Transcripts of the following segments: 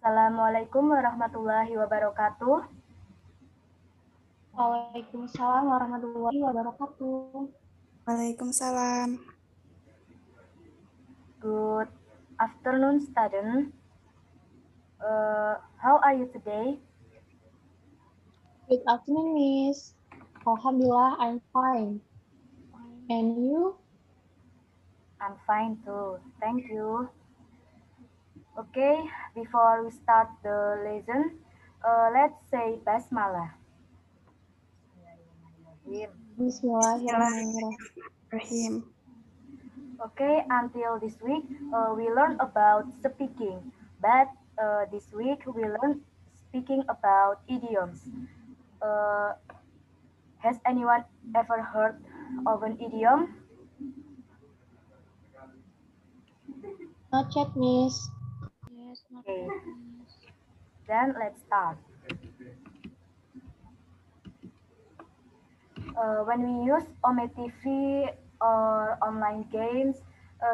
Assalamualaikum warahmatullahi wabarakatuh. Waalaikumsalam warahmatullahi wabarakatuh. Waalaikumsalam. Good afternoon, student. How are you today? Good afternoon, Miss. Alhamdulillah, I'm fine. And you? I'm fine too. Thank you. Okay, before we start the lesson, let's say Basmalah. Bismillahirrahmanirrahim. Rahim. Okay, until this week, we learned about speaking, but this week we learned speaking about idioms. Uh, has anyone ever heard of an idiom? Not yet, Miss. Okay, then let's start. When we use Ome TV or online games,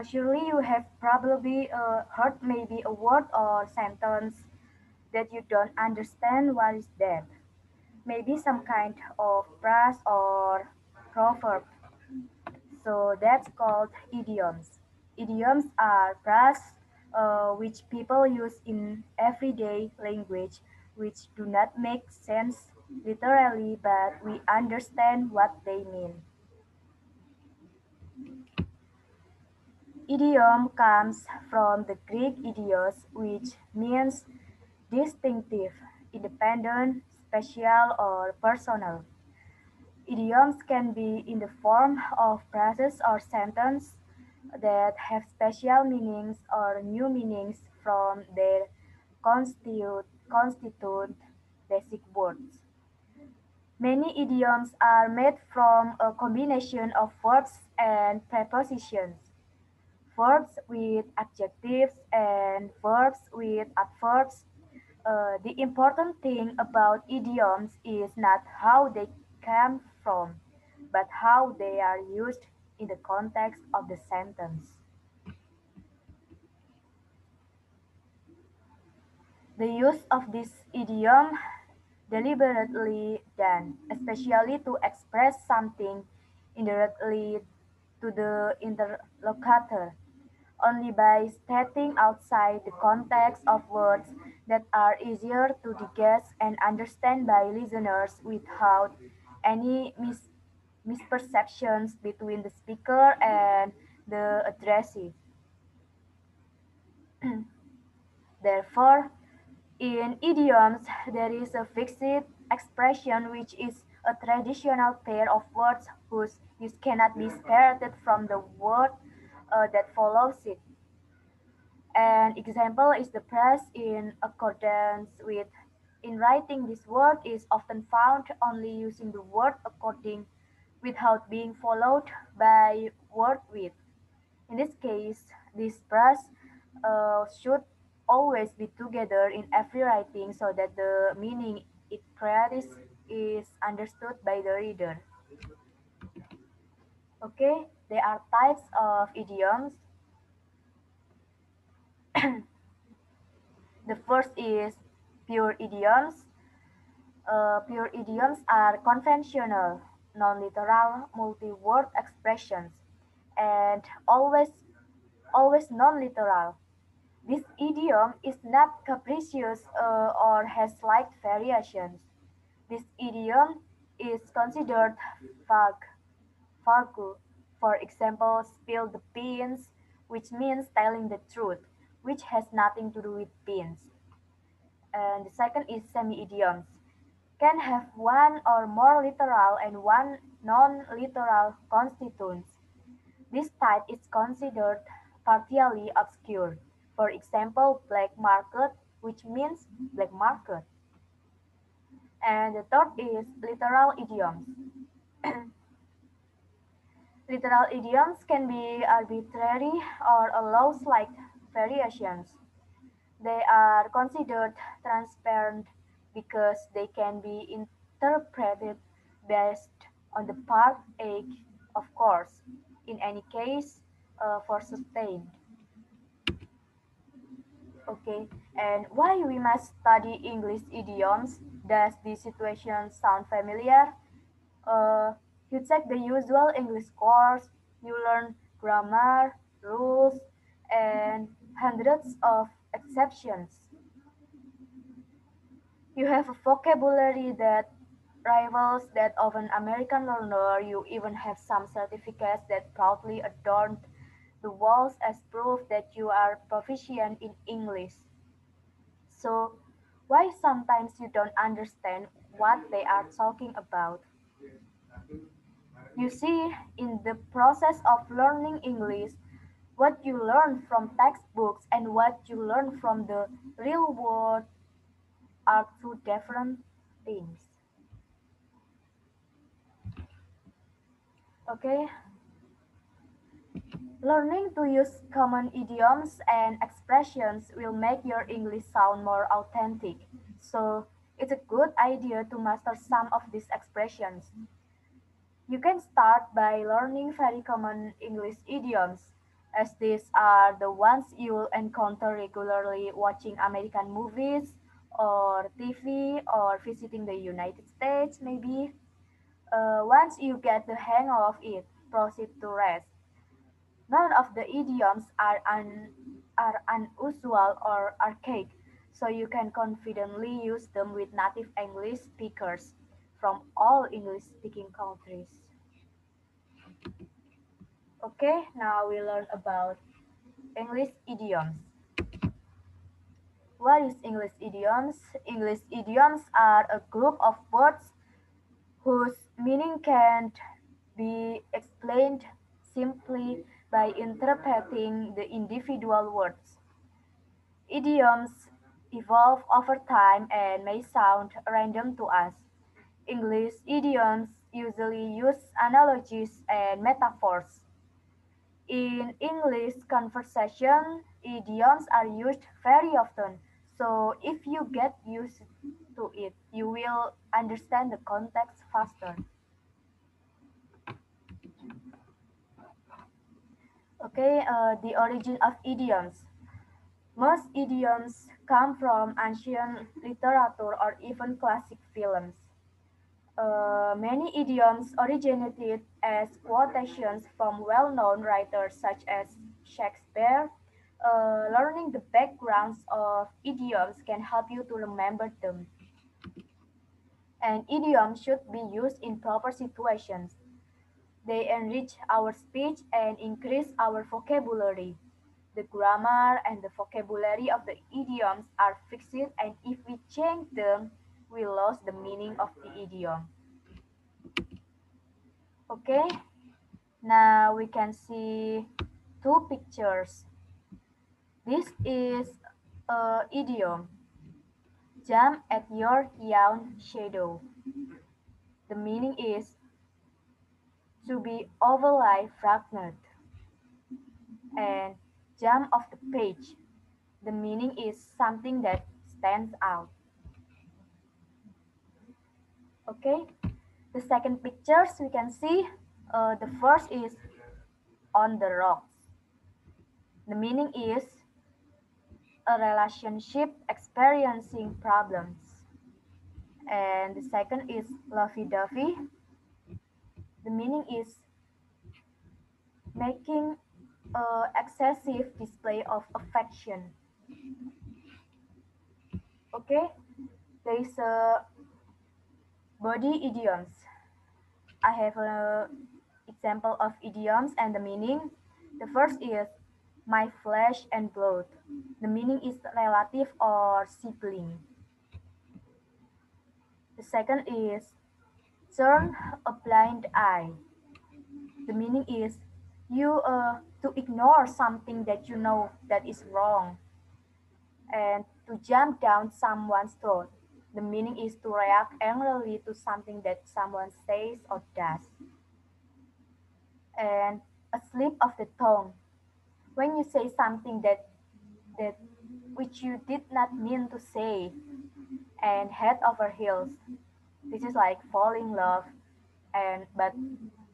surely you have probably heard maybe a word or sentence that you don't understand what is that. Maybe some kind of phrase or proverb. So that's called idioms. Idioms are phrases which people use in everyday language, which do not make sense literally, but we understand what they mean. Idiom comes from the Greek idios, which means distinctive, independent, special, or personal. Idioms can be in the form of phrases or sentences that have special meanings or new meanings from their constituent basic words. Many idioms are made from a combination of verbs and prepositions, verbs with adjectives and verbs with adverbs. The important thing about idioms is not how they come from, but how they are used in the context of the sentence. The use of this idiom deliberately done, especially to express something indirectly to the interlocutor, only by stating outside the context of words that are easier to digest and understand by listeners without any misperceptions between the speaker and the addressee. Therefore, in idioms, there is a fixed expression which is a traditional pair of words whose use cannot be separated from the word that follows it. An example is the phrase in accordance with. In writing, this word is often found only using the word according without being followed by word with. In this case, this phrase should always be together in every writing so that the meaning it carries is understood by the reader. Okay, there are types of idioms. The first is pure idioms. Pure idioms are conventional, non-literal, multi-word expressions, and always non-literal. This idiom is not capricious or has slight variations. This idiom is considered vague. Vague. For example, spill the beans, which means telling the truth, which has nothing to do with beans. And the second is semi-idioms. Can have one or more literal and one non-literal constituents. This type is considered partially obscure. For example, black market, which means black market. And the third is literal idioms. Literal idioms can be arbitrary or allow slight variations. They are considered transparent because they can be interpreted based on the part A, of course, in any case, for sustained. Okay, and why we must study English idioms? Does this situation sound familiar? Uh, you take the usual English course, you learn grammar, rules, and hundreds of exceptions. You have a vocabulary that rivals that of an American learner. You even have some certificates that proudly adorn the walls as proof that you are proficient in English. So, why sometimes you don't understand what they are talking about? You see, in the process of learning English, what you learn from textbooks and what you learn from the real world are two different things. Okay, learning to use common idioms and expressions will make your English sound more authentic. So, it's a good idea to master some of these expressions. You can start by learning very common English idioms, as these are the ones you'll encounter regularly watching American movies or TV or visiting the United States, maybe. Once you get the hang of it, proceed to rest. None of the idioms are unusual or archaic, so you can confidently use them with native English speakers from all English speaking countries. Okay, now we learn about English idioms. What is English idioms? English idioms are a group of words whose meaning can't be explained simply by interpreting the individual words. Idioms evolve over time and may sound random to us. English idioms usually use analogies and metaphors. In English conversation, idioms are used very often, so if you get used to it, you will understand the context faster. Okay, the origin of idioms. Most idioms come from ancient literature or even classic films. Many idioms originated as quotations from well-known writers such as Shakespeare. Learning the backgrounds of idioms can help you to remember them. And idioms should be used in proper situations. They enrich our speech and increase our vocabulary. The grammar and the vocabulary of the idioms are fixed, and if we change them, we lose the meaning of the idiom. Okay, now we can see two pictures. This is a idiom. Jump at your young shadow. The meaning is to be overly frightened. And jump off the page. The meaning is something that stands out. Okay. The second pictures we can see. The first is on the rocks. The meaning is a relationship experiencing problems. And the second is lovey-dovey. The meaning is making excessive display of affection. Okay, there is a body idioms. I have a example of idioms and the meaning. The first is my flesh and blood. The meaning is relative or sibling. The second is turn a blind eye. The meaning is you to ignore something that you know that is wrong and to jump down someone's throat. The meaning is to react angrily to something that someone says or does. And a slip of the tongue. When you say something that which you did not mean to say and head over heels. This is like falling in love and but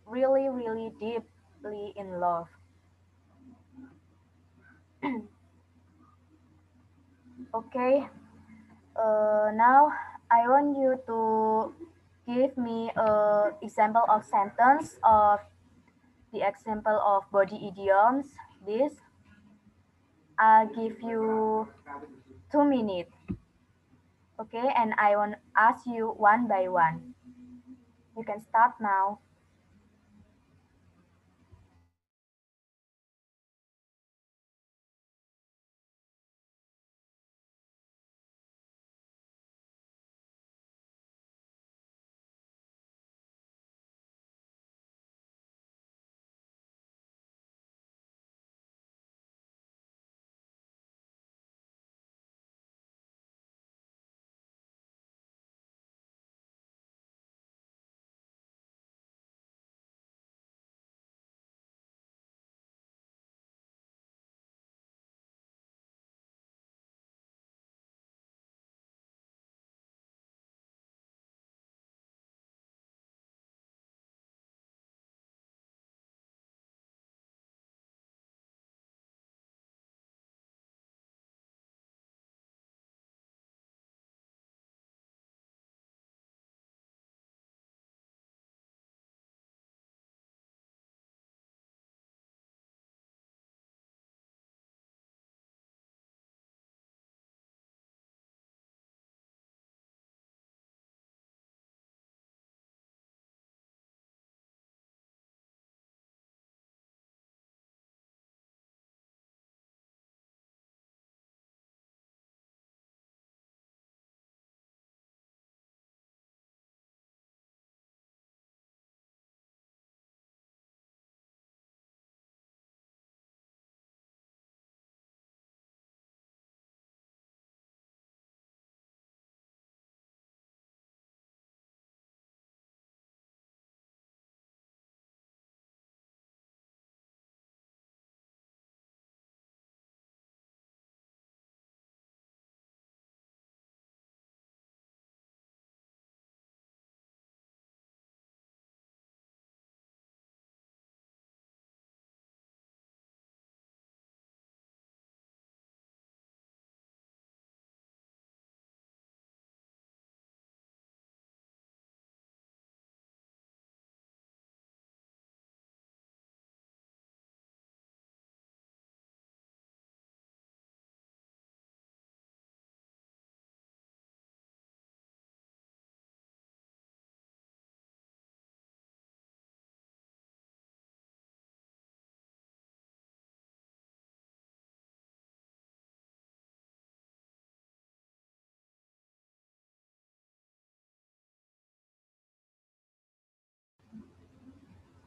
really really deeply in love. Okay, now I want you to give me a example of sentence of the example of body idioms. This I'll give you 2 minutes. Okay, and I want to ask you one by one. You can start now.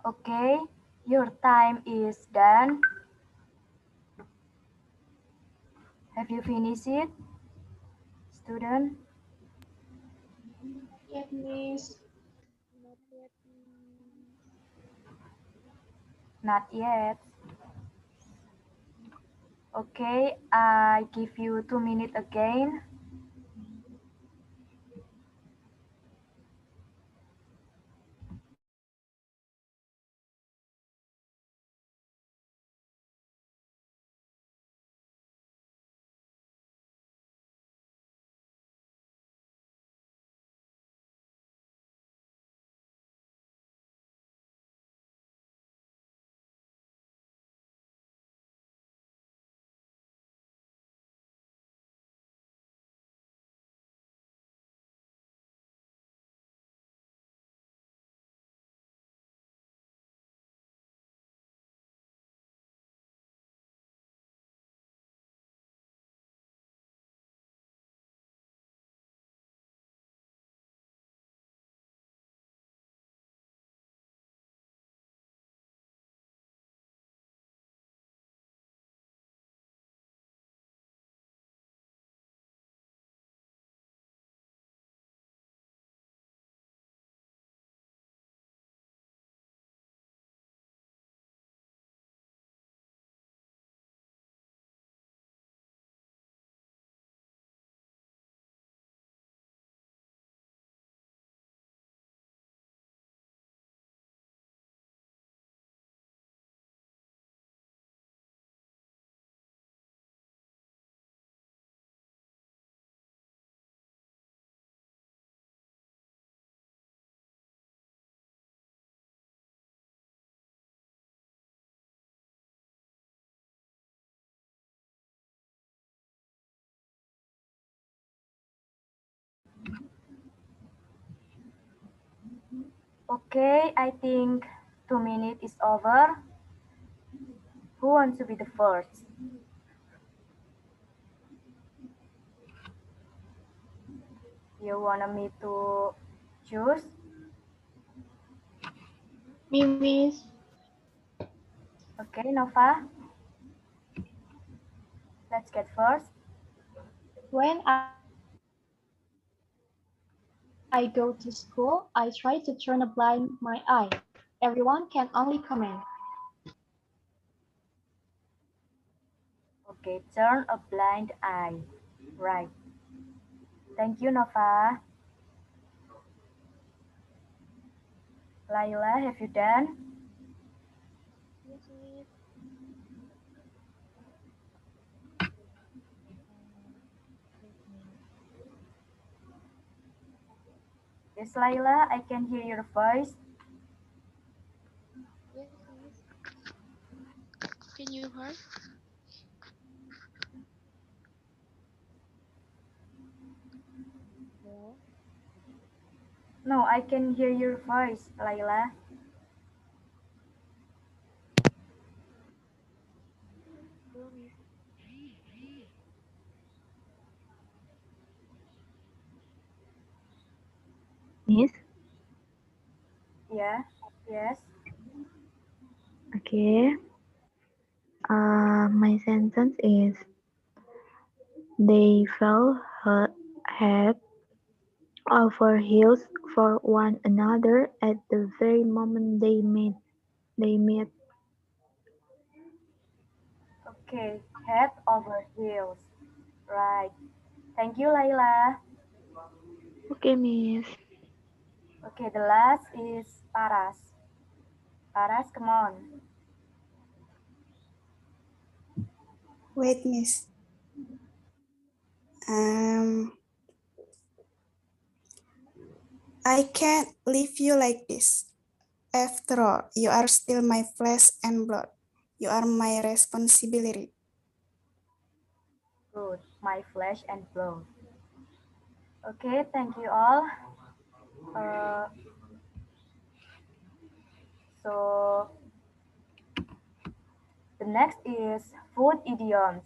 Okay, your time is done. Have you finished it, student? Not yet, Miss. Not yet, Miss. Not yet. Okay, I give you 2 minutes again. Okay, I think 2 minutes is over. Who wants to be the first? You want me to choose? Me, miss. Okay, Nova, let's get first. When I go to school, I try to turn a blind my eye. Everyone can only comment. Okay, turn a blind eye. Right. Thank you, Nova. Laila, have you done? Yes, miss. Wait, miss. Yes, Laila, I can hear your voice. Yes, miss. Can you hear? Hello? No, I can hear your voice, Laila. Hello, miss. Miss, Yeah, yes. okay. My sentence is they fell head over heels for one another at the very moment they meet. They meet. Okay, head over heels. Right. Thank you, Laila. Okay, Miss. Okay, the last is Paras. Paras, come on. Wait, Miss. Um, I can't leave you like this. After all, you are still my flesh and blood. You are my responsibility. Good. My flesh and blood. Okay, thank you all. Uh, so the next is food idioms.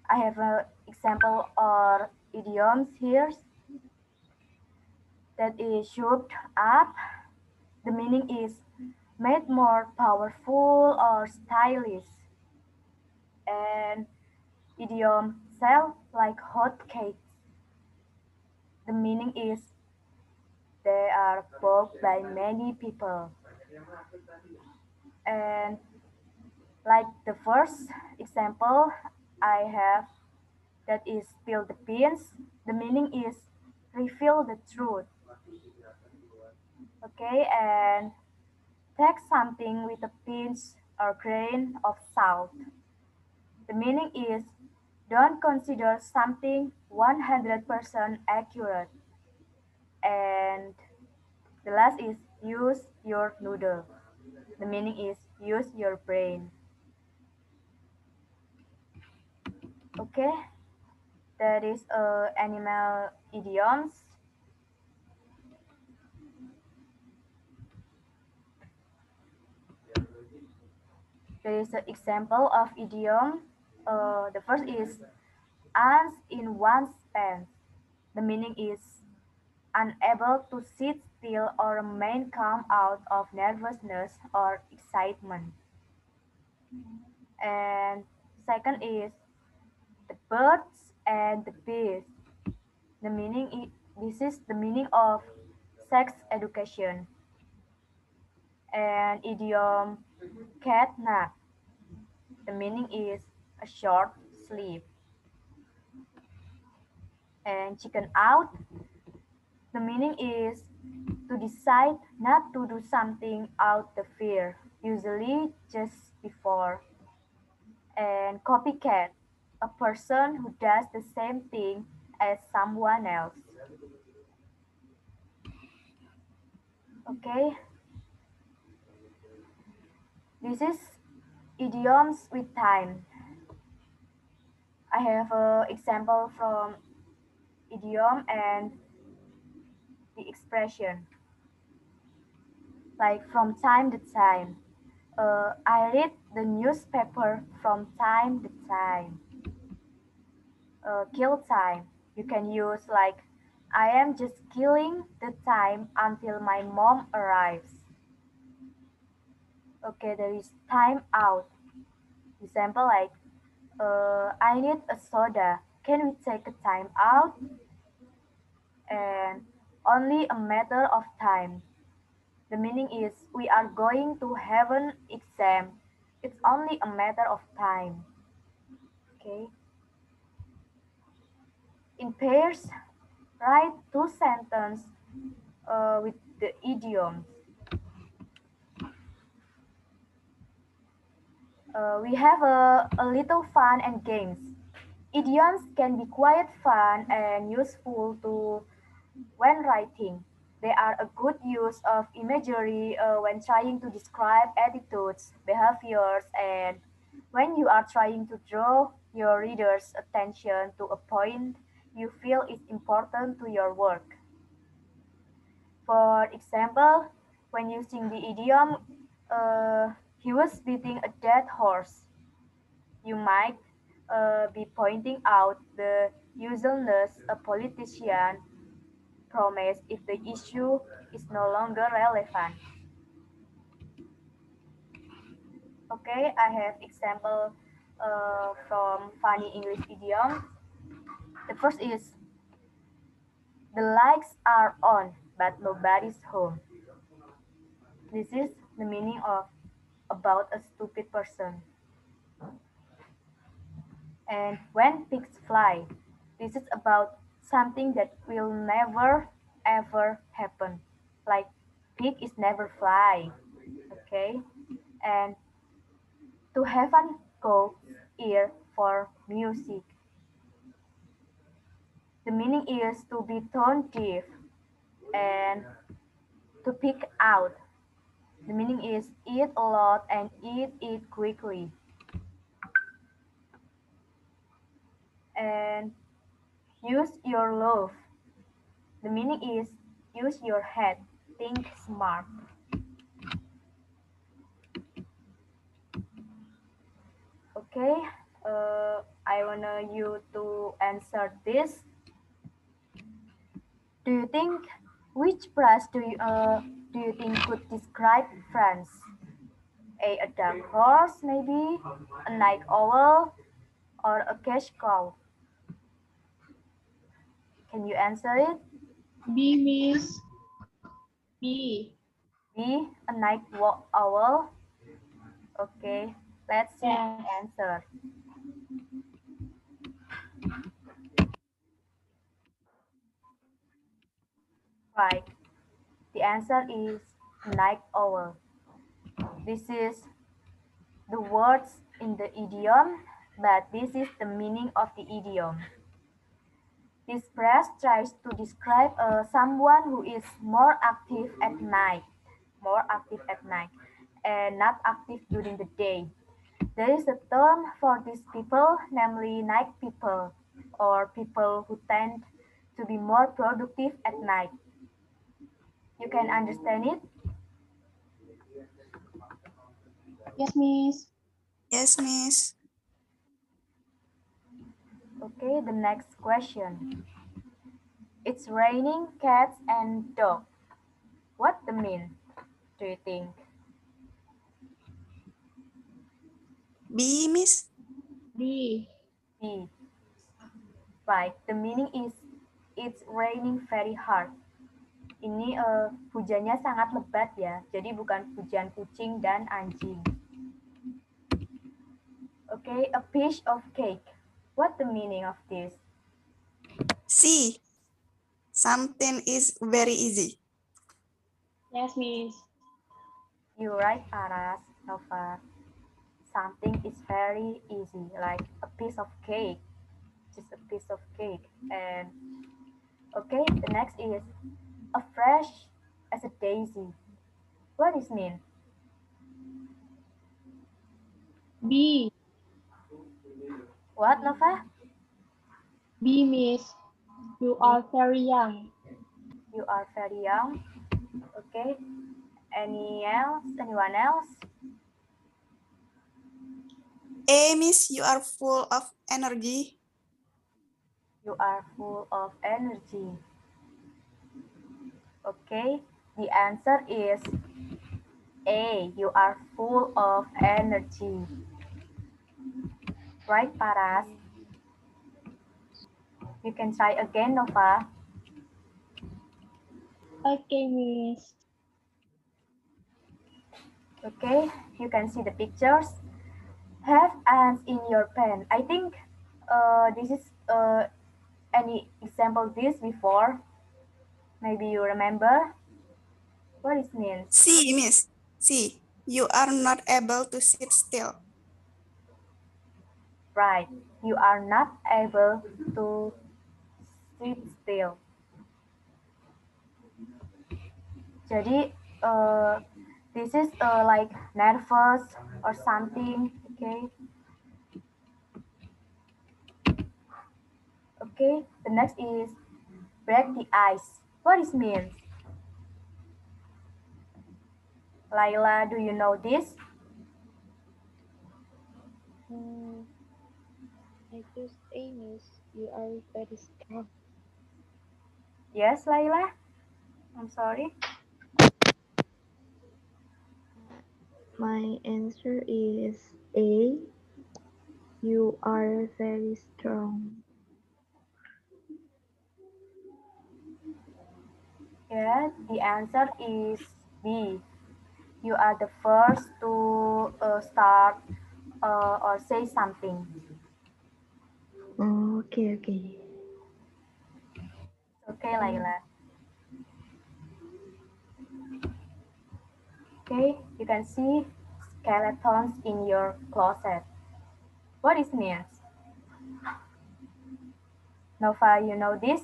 I have an example or idioms here that is souped up. The meaning is made more powerful or stylish. And idiom sell like hot cakes. The meaning is they are bought by many people. And like the first example I have that is spill the beans. The meaning is reveal the truth. Okay, and take something with a pinch or grain of salt. The meaning is don't consider something 100% accurate. And the last is use your noodle. The meaning is use your brain. Okay, that is animal idioms. There is an example of idiom. The first is ants in one's pants. The meaning is unable to sit still or remain calm out of nervousness or excitement. And second is the birds and the bees. The meaning is, this is the meaning of sex education. And idiom cat nap. The meaning is a short sleep. And chicken out. The meaning is to decide not to do something out of fear, usually just before. And copycat, a person who does the same thing as someone else. Okay, this is idioms with time. I have an example from idiom and the expression. like from time to time. I read the newspaper from time to time. Kill time. You can use like I am just killing the time until my mom arrives. Okay, there is time out. Example like I need a soda. Can we take a time out? And only a matter of time. The meaning is we are going to have an exam. It's only a matter of time. Okay. In pairs, write two sentences with the idioms. We have a little fun and games. Idioms can be quite fun and useful to when writing. They are a good use of imagery when trying to describe attitudes, behaviors, and when you are trying to draw your reader's attention to a point you feel is important to your work. For example, when using the idiom, he was beating a dead horse, you might be pointing out the uselessness a politician promise if the issue is no longer relevant. Okay, I have example from funny English idiom. The first is the lights are on, but nobody's home. This is the meaning of about a stupid person. And when pigs fly, this is about something that will never ever happen. Like pig is never fly. Okay, and to have an cock's ear for music. The meaning is to be tone deaf and to pick out. The meaning is eat a lot and eat it quickly. And use your love. The meaning is use your head, think smart. Okay, I wanna you to answer this. Do you think which phrase do you think could describe France? A dark horse, maybe a night owl, or a cash cow. Can you answer it? B, Miss. B. B, a night owl. Okay, let's see Yes. the answer. Right. The answer is night owl. This is the words in the idiom, but this is the meaning of the idiom. This phrase tries to describe someone who is more active at night, and not active during the day. There is a term for these people, namely night people, or people who tend to be more productive at night. You can understand it? Yes, Miss. Yes, Miss. Okay, the next question. It's raining cats and dog. What the mean, do you think? B, Miss. B. B. Right, the meaning is it's raining very hard. Ini hujannya sangat lebat ya, jadi bukan hujan kucing dan anjing. Okay, a piece of cake. What the meaning of this? C. Something is very easy. Yes, Miss. You're right, Aras, Nova. Something is very easy, like a piece of cake, just a piece of cake. And okay, the next is a fresh as a daisy. What does mean? B. What, Nova? B, Miss. You B, are very young. you are very young. Okay. Any else? Anyone else? Miss, you are full of energy. You are full of energy. Okay, the answer is A. You are full of energy. Right, Paras? You can try again, Nova. Okay, Miss. Okay, you can see the pictures. Have ants in your pen. I think this is any example this before. Maybe you remember what it means. See, Miss. See, you are not able to sit still. Right, you are not able to sit still. Jadi this is like nervous or something. Okay, okay. The next is break the ice. What it means? Laila, do you know this? Mm, I choose A, Miss. You are very strong. Yes, Laila. I'm sorry. My answer is A. You are very strong. Yeah, the answer is B. You are the first to start or say something. Okay, okay. Okay, Laila. Okay, you can see skeletons in your closet. What it means? Nova, you know this?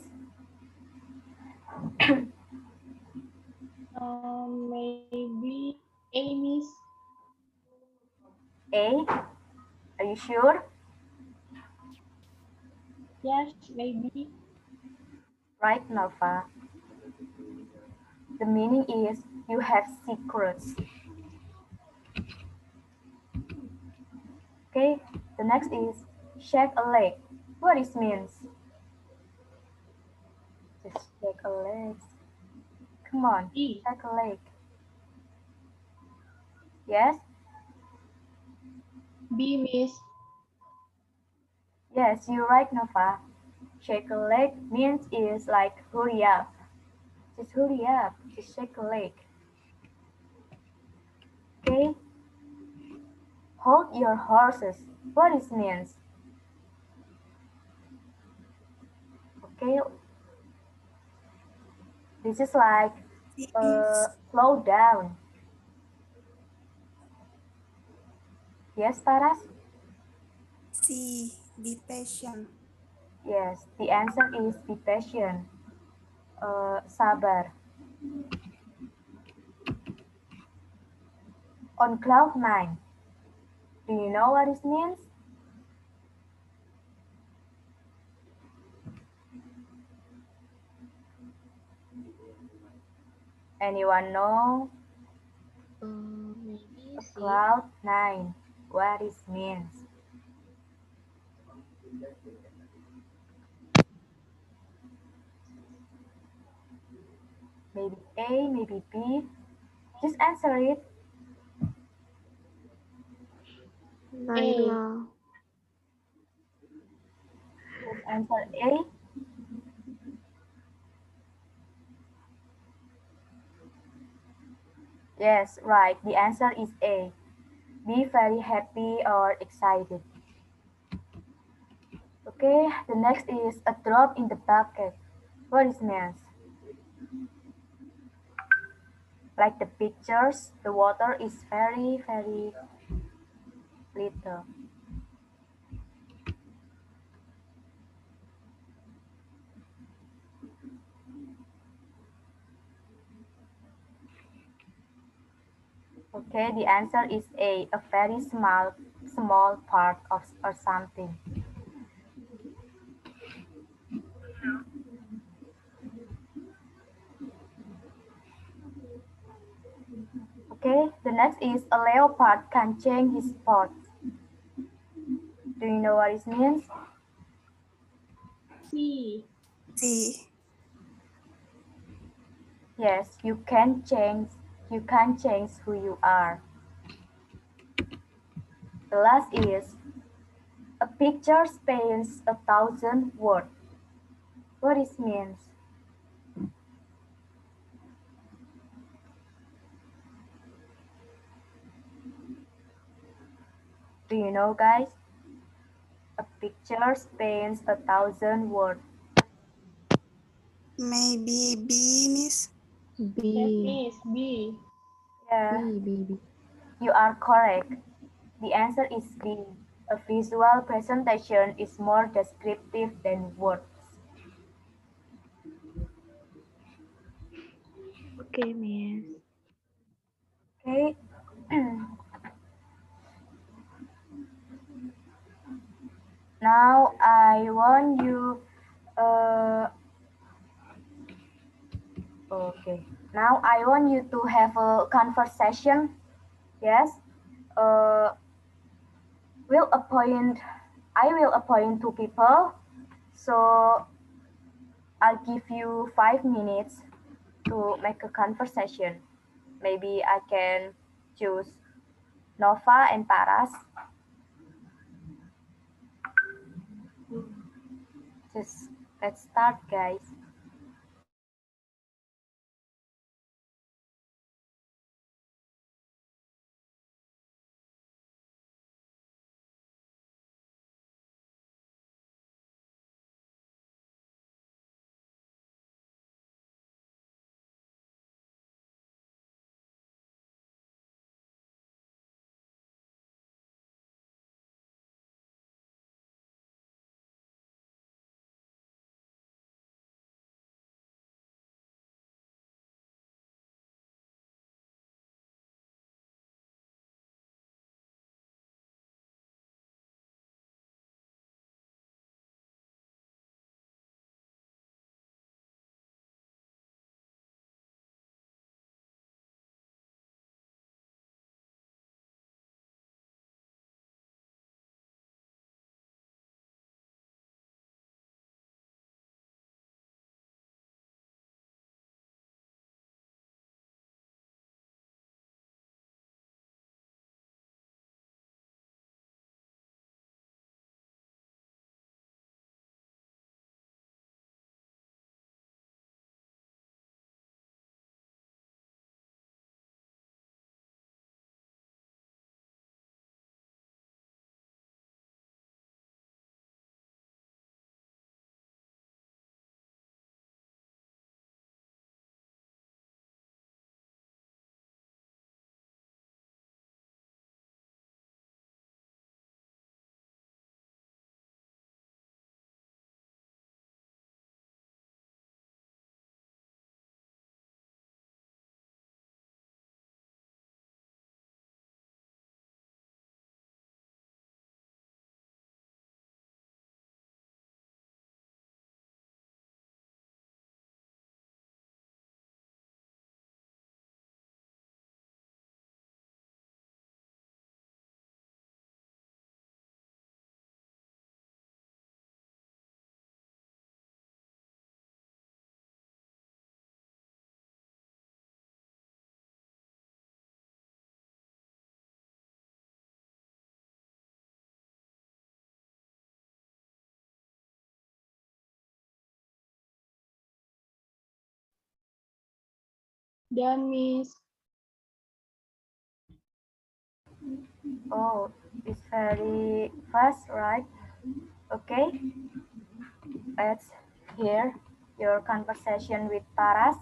Maybe A, Miss. A. Are you sure? Yes, maybe. Right, Nova. The meaning is you have secrets. Okay, the next is shake a leg. What it means? Just shake a leg. Come on, B. shake a leg. Yes? B, Miss. Yes, you're right, Nova. Shake a leg means is like hurry up. Just hurry up. Just shake a leg. Okay? Hold your horses. What it means? Okay? This is like See, Miss. slow down. Yes, Paras? See, be patient. Yes, the answer is be patient. Sabar. On cloud nine. Do you know what it means? Anyone know? Maybe C. Cloud nine. What it means? Maybe A, maybe B. Just answer it. A. Laila. Just answer A. Yes, right. The answer is A. Be very happy or excited. Okay, the next is a drop in the bucket. What is means? Like the pictures, the water is very, very little. Okay, the answer is a very small part of or something. Okay, the next is a leopard can change his spots. Do you know what it means? C. C. Yes, you can change who you are. The last is a picture spans 1,000 words. What it means? Do you know, guys? A picture spans 1,000 words. Maybe B, Miss. Yes, B. Miss. B. Yeah, B. B. B. you are correct. The answer is B. A visual presentation is more descriptive than words. Okay, Miss. Okay. Now I want you. Uh, okay. Now I want you to have a conversation. Yes. Uh, will appoint. I will appoint two people. So I'll give you 5 minutes to make a conversation. Maybe I can choose Nova and Paras. Just let's start, guys. Then, Miss. Oh, it's very fast, right? Okay, let's hear your conversation with Paras.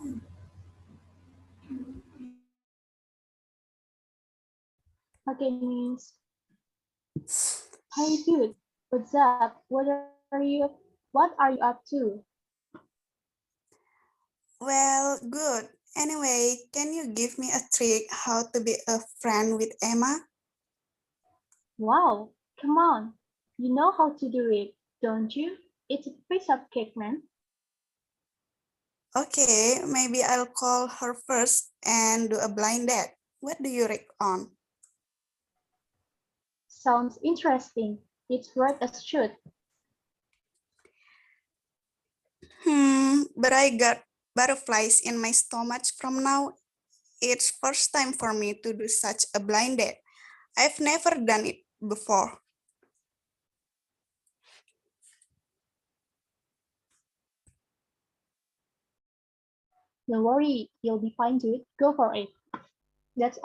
Okay, Miss. Hey, dude. What's up? What are you up to? Well, good. Anyway, can you give me a trick how to be a friend with Emma? Wow. Come on. You know how to do it, don't you? It's a piece of cake, man. Okay, maybe I'll call her first and do a blind date. What do you read on? Sounds interesting. It's worth a shoot. But I got butterflies in my stomach from now. It's first time for me to do such a blind date. I've never done it before. Don't worry, you'll be fine to it. Go for it. That's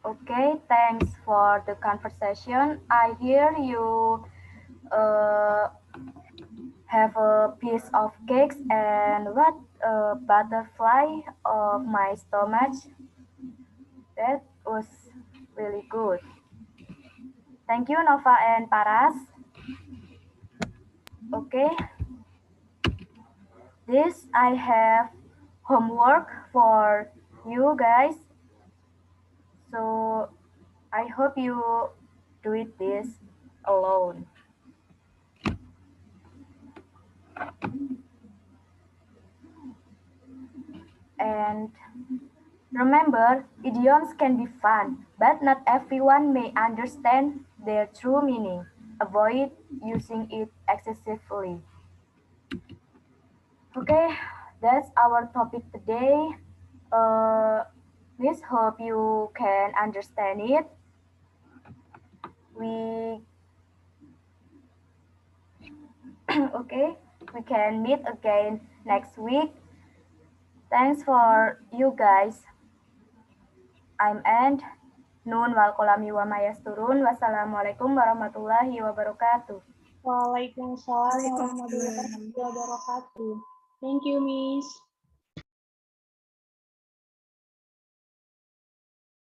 Okay, thanks for the conversation. I hear you uh, have a piece of cakes and what a butterfly of my stomach. That was really good. Thank you, Nova and Paras. Okay, this I have homework for you guys. So I hope you do it this alone. And remember, idioms can be fun, but not everyone may understand their true meaning. Avoid using it excessively. Okay, that's our topic today. Miss, hope you can understand it. We okay, we can meet again next week. Thanks for you guys. I'm End. Nun wal kolami wa mayasturun. Wassalamualaikum warahmatullahi wabarakatuh. Waalaikumsalam warahmatullahi Waalaikumsalam. wabarakatuh. Thank you, Miss.